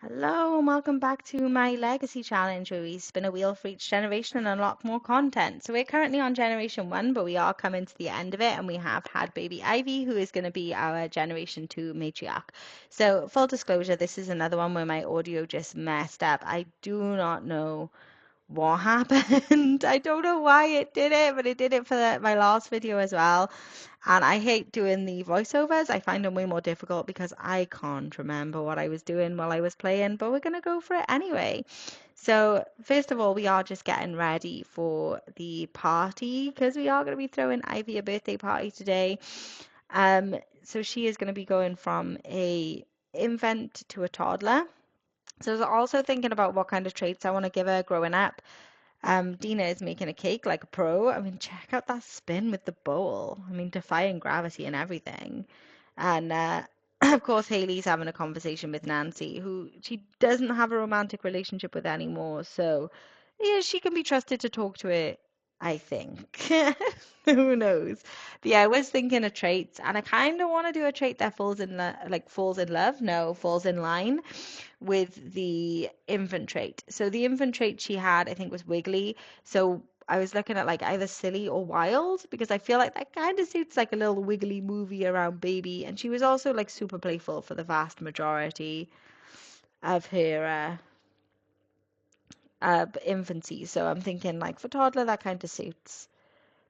Hello, and welcome back to my Legacy Challenge, where we spin a wheel for each generation and unlock more content. So we're currently on Generation 1, but we are coming to the end of it, and we have had baby Ivy, who is going to be our Generation 2 matriarch. So, full disclosure, this is another one where my audio just messed up. I do not know what happened. I don't know why it did it, but it did it for my last video as well. And I hate doing the voiceovers. I find them way more difficult because I can't remember what I was doing while I was playing, but we're going to go for it anyway. So, first of all, we are just getting ready for the party because we are going to be throwing Ivy a birthday party today. So she is going to be going from a infant to a toddler. So I was also thinking about what kind of traits I want to give her growing up. Dina is making a cake like a pro. I mean, check out that spin with the bowl. I mean, defying gravity and everything. And of course, Haley's having a conversation with Nancy, who she doesn't have a romantic relationship with anymore. So, yeah, she can be trusted to talk to it, I think. Who knows? But yeah, I was thinking of traits, and I kind of want to do a trait that falls in falls in love. No, falls in line with the infant trait. So the infant trait she had, I think, was wiggly. So I was looking at like either silly or wild because I feel like that kind of suits like a little wiggly movie around baby. And she was also like super playful for the vast majority of her infancy. So I'm thinking like for toddler that kind of suits.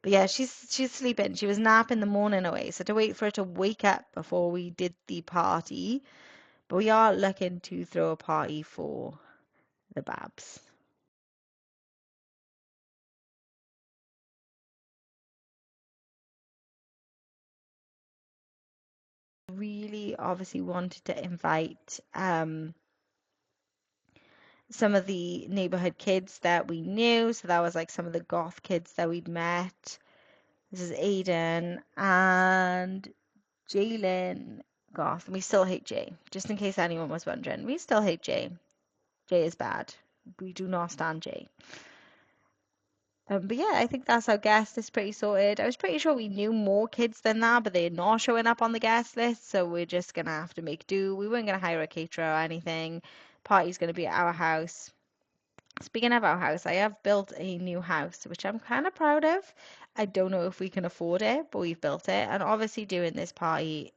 But yeah, she's sleeping. She was napping the morning away, so to wait for her to wake up before we did the party. But we are looking to throw a party for the Babs. Really obviously wanted to invite some of the neighborhood kids that we knew. So that was like some of the goth kids that we'd met. This is Aiden and Jalen Goth. And we still hate Jay. Just in case anyone was wondering, we still hate Jay. Jay is bad. We do not stand Jay. But yeah, I think that's our guest is pretty sorted. I was pretty sure we knew more kids than that, but they're not showing up on the guest list, so we're just gonna have to make do. We weren't gonna hire a caterer or anything. Party's gonna be at our house. Speaking of our house, I have built a new house, which I'm kind of proud of. I don't know if we can afford it, but we've built it. And obviously, during this party,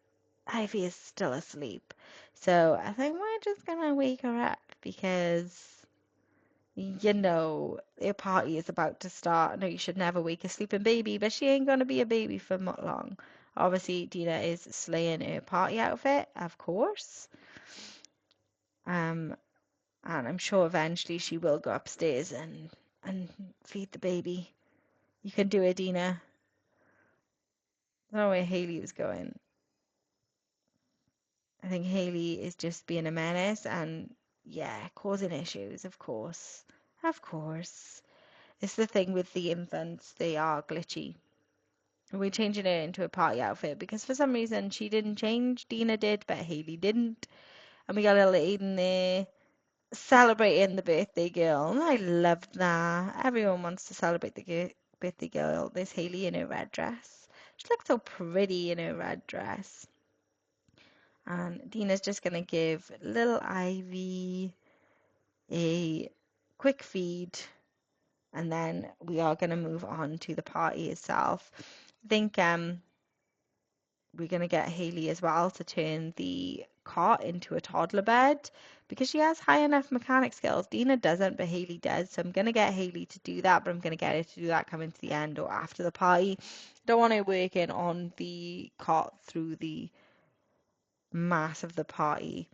Ivy is still asleep. So I think we're just gonna wake her up because a party is about to start. No, you should never wake a sleeping baby, but she ain't gonna be a baby for not long. Obviously, Dina is slaying her party outfit, of course. Um, and I'm sure eventually she will go upstairs and feed the baby. You can do it, Dina. I don't know where Haley was going. I think Haley is just being a menace and yeah, causing issues, of course. Of course. It's the thing with the infants, they are glitchy. We're changing her into a party outfit because for some reason she didn't change. Dina did, but Haley didn't. And we got little Aiden there celebrating the birthday girl. And I loved that. Everyone wants to celebrate the birthday girl. There's Haley in her red dress. She looks so pretty in her red dress. And Dina's just going to give little Ivy a quick feed. And then we are going to move on to the party itself. I think we're going to get Haley as well to turn the cot into a toddler bed because she has high enough mechanic skills. Dina doesn't, but Haley does. So I'm going to get Haley to do that, but I'm going to get her to do that coming to the end or after the party. Don't want her working on the cot through the mass of the party.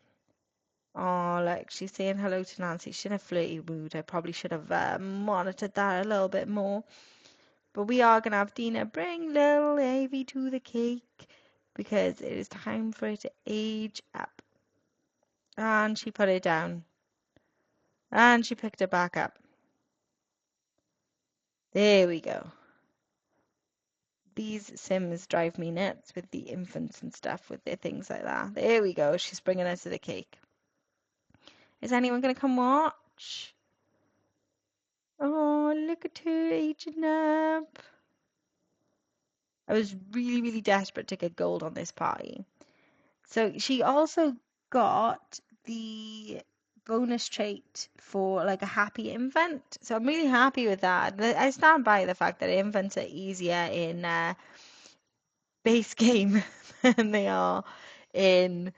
Oh, look, she's saying hello to Nancy. She's in a flirty mood. I probably should have monitored that a little bit more. But we are going to have Dina bring little Ivy to the cake because it is time for it to age up. And she put it down. And she picked it back up. There we go. These Sims drive me nuts with the infants and stuff with their things like that. There we go. She's bringing us to the cake. Is anyone going to come watch? Oh, look at her aging up. I was really, really desperate to get gold on this party. So she also got the bonus trait for like a happy infant. So I'm really happy with that. I stand by the fact that infants are easier in base game than they are in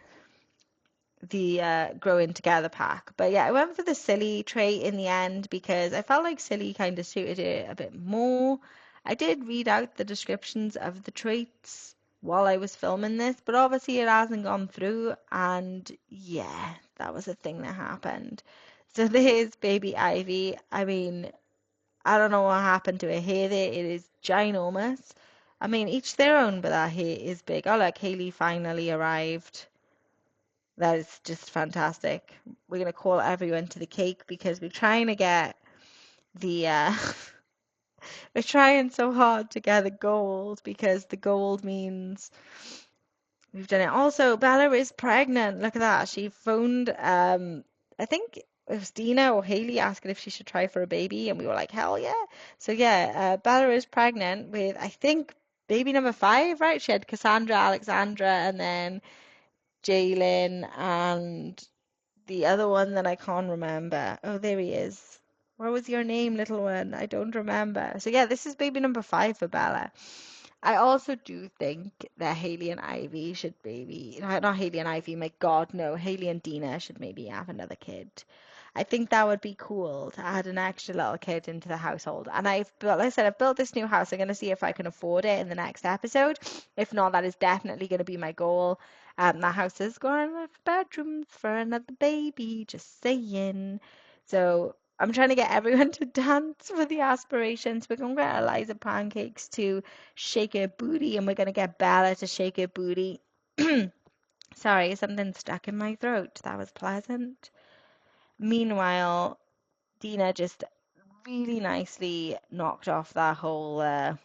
the growing together pack. But yeah, I went for the silly trait in the end because I felt like silly kind of suited it a bit more. I did read out the descriptions of the traits while I was filming this, but obviously it hasn't gone through, and yeah, that was a thing that happened. So there's baby Ivy. I mean, I don't know what happened to her hair there. It is ginormous. I mean, each their own, but that hair is big. Oh, look, Haley finally arrived. That is just fantastic. We're gonna call everyone to the cake because we're trying to get the we're trying so hard to get the gold because the gold means we've done it. Also, Bella is pregnant. Look at that. She phoned I think it was Dina or Haley asking if she should try for a baby, and we were like, hell yeah. So yeah, Bella is pregnant with I think baby number 5, right? She had Cassandra, Alexandra, and then Jalen and the other one that I can't remember. Oh, there he is. What was your name, little one? I don't remember. So yeah, this is baby number 5 for Bella. I also do think that Haley and Ivy should maybe, no, not Haley and Ivy, my God, no, Haley and Dina should maybe have another kid. I think that would be cool to add an extra little kid into the household. And I've built, like I said, I've built this new house. I'm going to see if I can afford it in the next episode. If not, that is definitely going to be my goal. That house is going to have bedrooms for another baby, just saying. So I'm trying to get everyone to dance for the aspirations. We're going to get Eliza Pancakes to shake her booty, and we're going to get Bella to shake her booty. Sorry, something stuck in my throat. That was pleasant. Meanwhile, Dina just really nicely knocked off that whole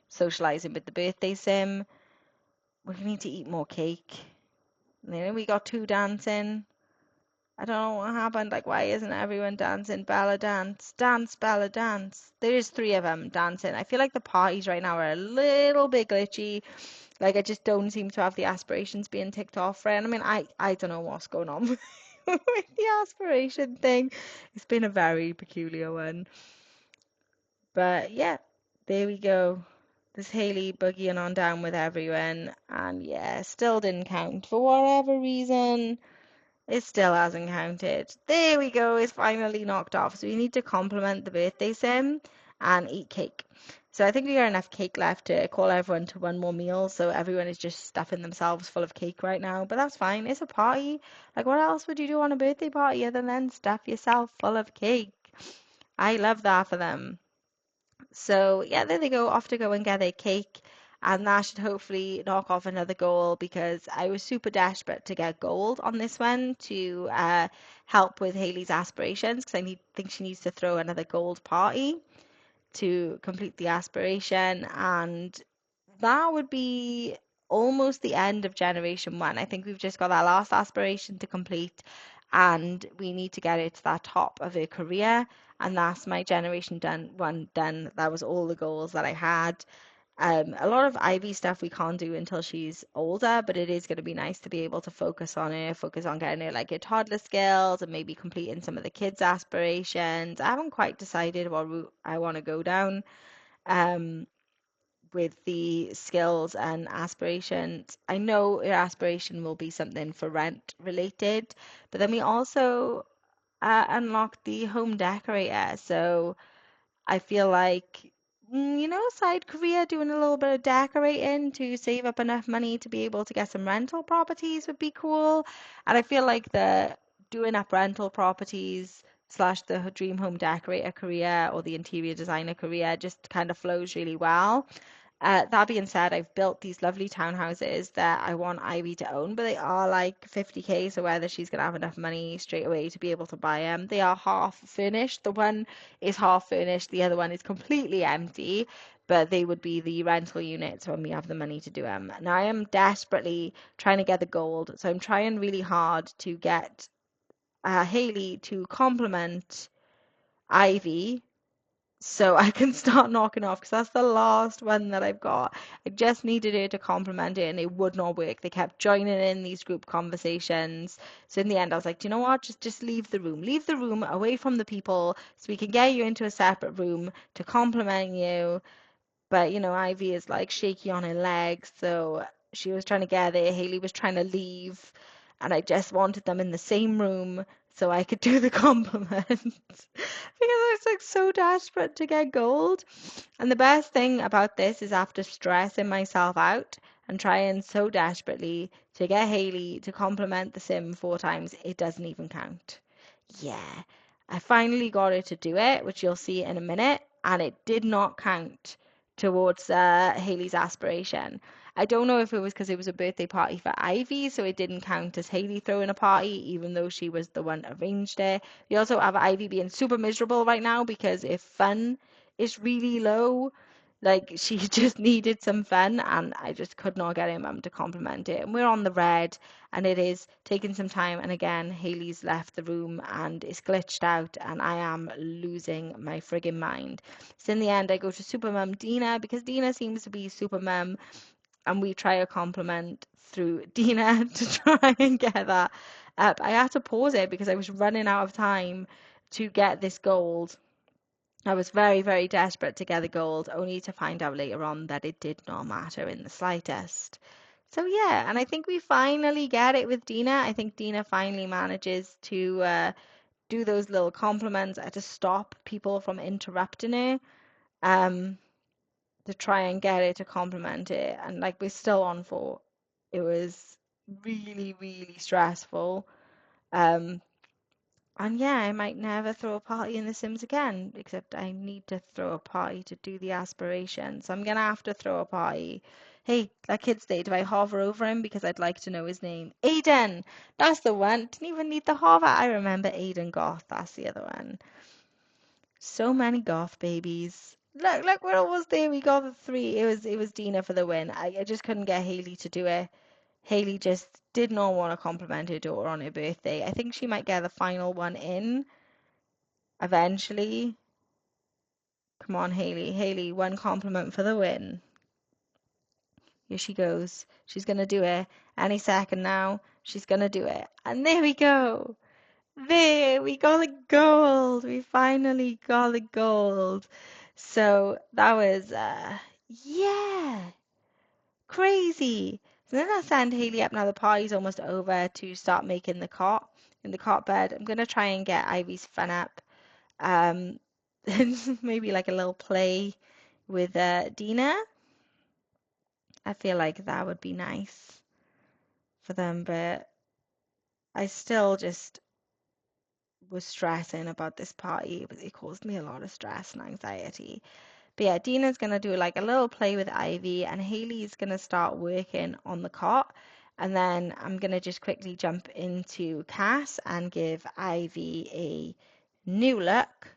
socializing with the birthday sim. We need to eat more cake. And then we got 2 dancing. I don't know what happened. Like, why isn't everyone dancing? Bella dance, dance, Bella dance. There's 3 of them dancing. I feel like the parties right now are a little bit glitchy. Like, I just don't seem to have the aspirations being ticked off right. I mean, I don't know what's going on with the aspiration thing. It's been a very peculiar one. But yeah, there we go. There's Haley boogieing on down with everyone. And yeah, still didn't count for whatever reason. It still hasn't counted. There we go, it's finally knocked off. So we need to compliment the birthday sim and eat cake. So I think we got enough cake left to call everyone to one more meal. So everyone is just stuffing themselves full of cake right now. But that's fine. It's a party. Like, what else would you do on a birthday party other than stuff yourself full of cake? I love that for them. So yeah, there they go, off to go and get a cake. And that should hopefully knock off another goal because I was super desperate to get gold on this one to help with Haley's aspirations because think she needs to throw another gold party to complete the aspiration. And that would be almost the end of Generation 1. I think we've just got that last aspiration to complete, and we need to get it to that top of her career. And that's my Generation 1 done. That was all the goals that I had. A lot of Ivy stuff we can't do until she's older, but it is going to be nice to be able to focus on her, focus on getting her like her toddler skills and maybe completing some of the kids' aspirations. I haven't quite decided what route I want to go down. Um, with the skills and aspirations. I know your aspiration will be something for rent related, but then we also unlocked the home decorator. So I feel like, side career, doing a little bit of decorating to save up enough money to be able to get some rental properties would be cool. And I feel like the doing up rental properties slash the dream home decorator career or the interior designer career just kind of flows really well. That being said, I've built these lovely townhouses that I want Ivy to own, but they are like 50K, so whether she's gonna have enough money straight away to be able to buy them. They are half furnished. The one is half furnished, the other one is completely empty, but they would be the rental units when we have the money to do them. Now I am desperately trying to get the gold, so I'm trying really hard to get Haley to compliment Ivy so I can start knocking off because that's the last one that I've got. I just needed her to compliment it and it would not work. They kept joining in these group conversations. So in the end, I was like, do you know what? Just leave the room. Leave the room away from the people so we can get you into a separate room to compliment you. But, Ivy is like shaky on her legs, so she was trying to get there. Haley was trying to leave, and I just wanted them in the same room so I could do the compliment because I was like so desperate to get gold. And the best thing about this is after stressing myself out and trying so desperately to get Haley to compliment the sim 4 times, it doesn't even count. Yeah, I finally got her to do it, which you'll see in a minute, and it did not count towards Haley's aspiration. I don't know if it was because it was a birthday party for Ivy, so it didn't count as Haley throwing a party, even though she was the one arranged it. We also have Ivy being super miserable right now because if fun is really low, like she just needed some fun, and I just could not get her mum to compliment it. And we're on the red, and it is taking some time. And again, Haley's left the room and is glitched out, and I am losing my friggin' mind. So in the end, I go to Super Mum Dina because Dina seems to be Super Mum, and we try a compliment through Dina to try and get that up. I had to pause it because I was running out of time to get this gold. I was very, very desperate to get the gold, only to find out later on that it did not matter in the slightest. So yeah, and I think we finally get it with Dina. I think Dina finally manages to do those little compliments to stop people from interrupting her, um, to try and get her to compliment it. And like we're still on for, it was really, really stressful. Um, and yeah, I might never throw a party in The Sims again, except I need to throw a party to do the aspiration. So I'm gonna have to throw a party. Hey, that kid's there. Do I hover over him? Because I'd like to know his name. Aiden! That's the one. Didn't even need the hover. I remember Aiden Goth. That's the other one. So many Goth babies. Look, we're almost there. We got the three. It was Dina for the win. I just couldn't get Haley to do it. Haley just did not want to compliment her daughter on her birthday. I think she might get the final one in eventually. Come on, Haley. Haley, one compliment for the win. Here she goes. She's gonna do it. Any second now. She's gonna do it. And there we go. There, we got the gold. We finally got the gold. So that was yeah, crazy. So then I send Haley up now. The party's almost over to start making the cot in the cot bed. I'm gonna try and get Ivy's fun up. Um, maybe like a little play with Dina. I feel like that would be nice for them, but I still just was stressing about this party. It caused me a lot of stress and anxiety. But yeah, Dina's gonna do like a little play with Ivy, and Haley's gonna start working on the cot. And then I'm gonna just quickly jump into Cass and give Ivy a new look.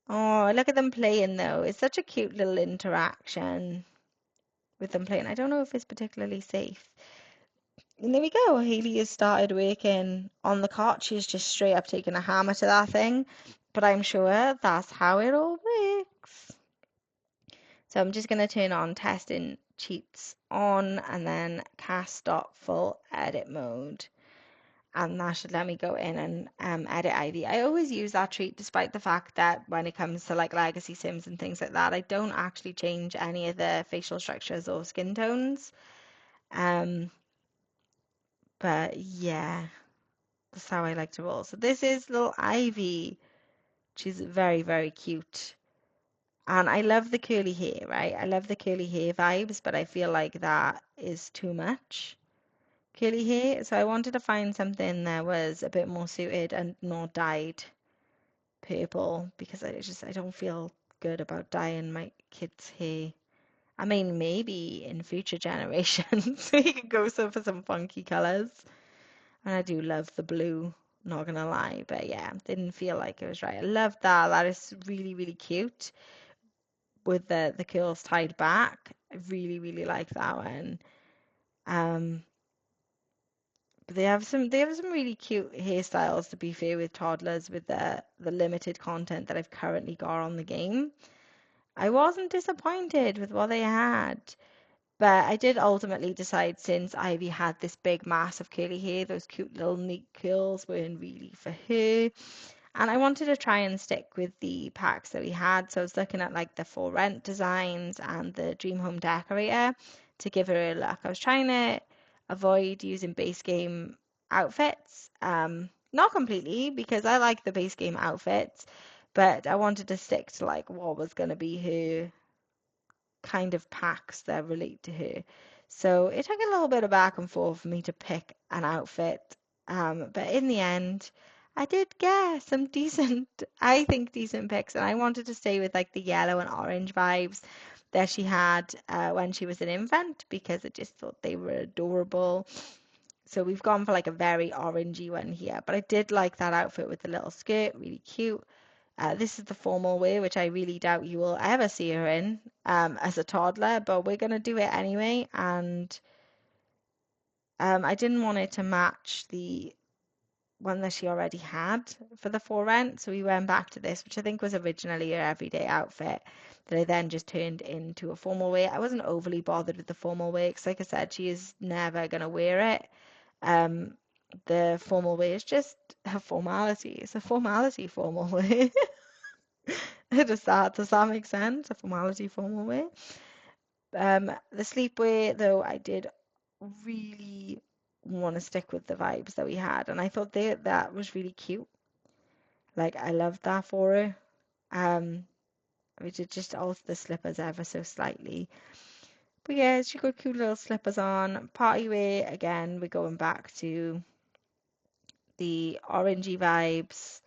Oh, look at them playing though. It's such a cute little interaction with them playing. I don't know if it's particularly safe. And there we go. Haley has started working on the cot. She's just straight up taking a hammer to that thing. But I'm sure that's how it all works. So I'm just going to turn on testing cheats on and then cast stop full edit mode. And that should let me go in and edit Ivy. I always use that treat despite the fact that when it comes to like legacy sims and things like that, I don't actually change any of the facial structures or skin tones. Um, but yeah, that's how I like to roll. So this is little Ivy. She's very, very cute. And I love the curly hair, right? I love the curly hair vibes, but I feel like that is too much curly hair. So I wanted to find something that was a bit more suited and not dyed purple because I don't feel good about dyeing my kids' hair. I mean, maybe in future generations we could go for some funky colors. And I do love the blue, not gonna lie. But yeah, didn't feel like it was right. I love that. That is really, really cute with the curls tied back. I really, really like that one. Um, But they have some really cute hairstyles, to be fair, with toddlers with the limited content that I've currently got on the game. I wasn't disappointed with what they had. But I did ultimately decide, since Ivy had this big mass of curly hair, those cute little neat curls weren't really for her. And I wanted to try and stick with the packs that we had. So I was looking at like the For Rent designs and the Dream Home Decorator to give her a look. I was trying to avoid using base game outfits. Not completely, because I like the base game outfits, but I wanted to stick to like what was going to be her kind of packs that relate to her. So it took a little bit of back and forth for me to pick an outfit. But in the end, I did get some decent, I think decent picks, and I wanted to stay with like the yellow and orange vibes that she had when she was an infant, because I just thought they were adorable. So we've gone for like a very orangey one here, but I did like that outfit with the little skirt, really cute. This is the formal wear, which I really doubt you will ever see her in as a toddler, but we're going to do it anyway. And I didn't want it to match the one that she already had for the For Rent, so we went back to this, which I think was originally her everyday outfit that I then just turned into a formal wear. I wasn't overly bothered with the formal wear because, like I said, she is never going to wear it. Um, the formal wear is just a formality. It's a formality formal wear. Does that make sense? A formality formal way. The sleepwear, though, I did really want to stick with the vibes that we had, and I thought that was really cute. Like I loved that for her. Um, we did just alter the slippers ever so slightly. But yeah, she got cute little slippers on. Party wear, again, we're going back to the orangey vibes.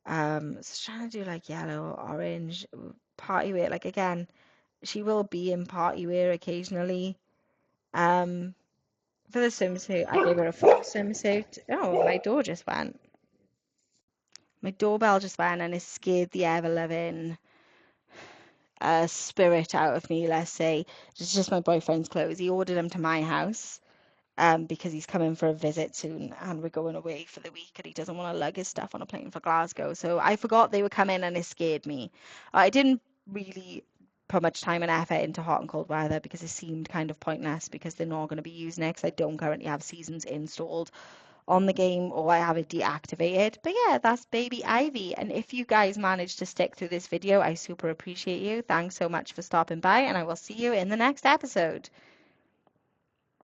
So trying to do like yellow, orange, party wear. Like again, she will be in party wear occasionally. Um, for the swimsuit, I gave her a full swimsuit. Oh, my door just went. My doorbell just went and it scared the ever-loving spirit out of me, let's say. It's just my boyfriend's clothes. He ordered them to my house because he's coming for a visit soon and we're going away for the week and he doesn't want to lug his stuff on a plane for Glasgow. So I forgot they were coming and it scared me. I didn't really put much time and effort into hot and cold weather because it seemed kind of pointless because they're not going to be using it because I don't currently have seasons installed on the game or I have it deactivated. But yeah, that's baby Ivy. And if you guys managed to stick through this video, I super appreciate you. Thanks so much for stopping by and I will see you in the next episode.